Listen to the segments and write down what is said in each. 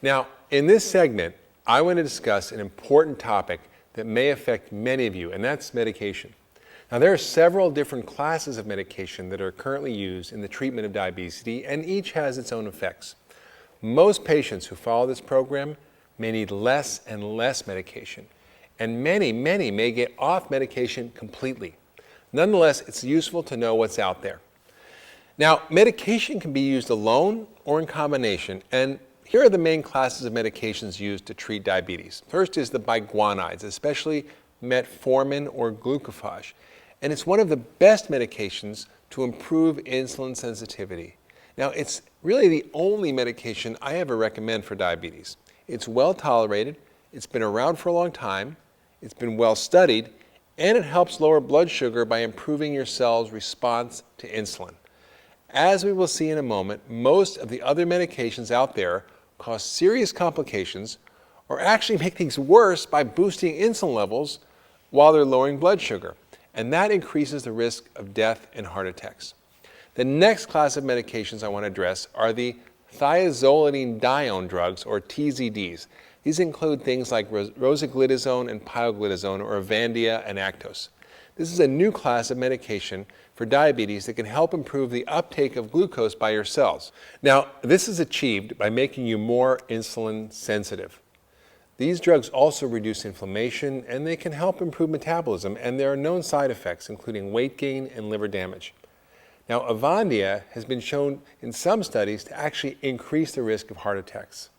Now, in this segment, I want to discuss an important topic that may affect many of you, and that's medication. Now, there are several different classes of medication that are currently used in the treatment of diabetes, and each has its own effects. Most patients who follow this program may need less and less medication, and many may get off medication completely. Nonetheless, it's useful to know what's out there. Now, medication can be used alone or in combination, and here are the main classes of medications used to treat diabetes. First is the biguanides, especially metformin or glucophage, and it's one of the best medications to improve insulin sensitivity. Now, it's really the only medication I ever recommend for diabetes. It's well tolerated, it's been around for a long time, it's been well studied, and it helps lower blood sugar by improving your cell's response to insulin. As we will see in a moment, most of the other medications out there cause serious complications or actually make things worse by boosting insulin levels while they're lowering blood sugar, and that increases the risk of death and heart attacks. The next class of medications I want to address are the thiazolidinedione drugs, or TZDs. These include things like rosiglitazone and pioglitazone, or Avandia and Actos. This is a new class of medication for diabetes that can help improve the uptake of glucose by your cells. Now, this is achieved by making you more insulin sensitive. These drugs also reduce inflammation, and they can help improve metabolism, and there are known side effects, including weight gain and liver damage. Now, Avandia has been shown in some studies to actually increase the risk of heart attacks.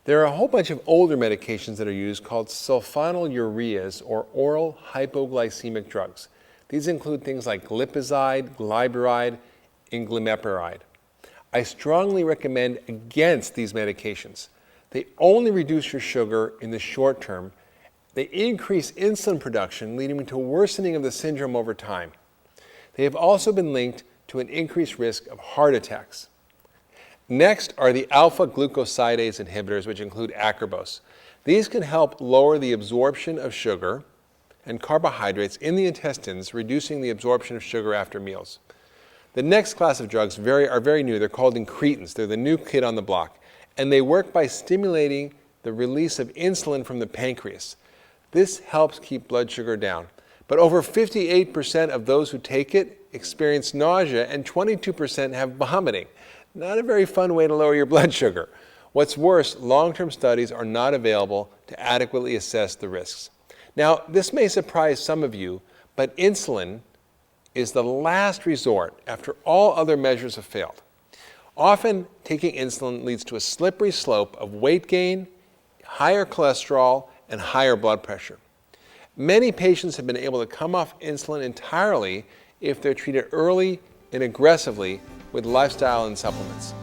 There are a whole bunch of older medications that are used called sulfonylureas, or oral hypoglycemic drugs. These include things like glipizide, glyburide, and glimepiride. I strongly recommend against these medications. They only reduce your sugar in the short term. They increase insulin production, leading to a worsening of the syndrome over time. They have also been linked to an increased risk of heart attacks. Next are the alpha-glucosidase inhibitors, which include acarbose. These can help lower the absorption of sugar and carbohydrates in the intestines, reducing the absorption of sugar after meals. The next class of drugs are very new. They're called incretins. They're the new kid on the block, and they work by stimulating the release of insulin from the pancreas. This helps keep blood sugar down. But over 58% of those who take it experience nausea, and 22% have vomiting. Not a very fun way to lower your blood sugar. What's worse, long-term studies are not available to adequately assess the risks. Now, this may surprise some of you, but insulin is the last resort after all other measures have failed. Often, taking insulin leads to a slippery slope of weight gain, higher cholesterol, and higher blood pressure. Many patients have been able to come off insulin entirely if they're treated early and aggressively with lifestyle and supplements.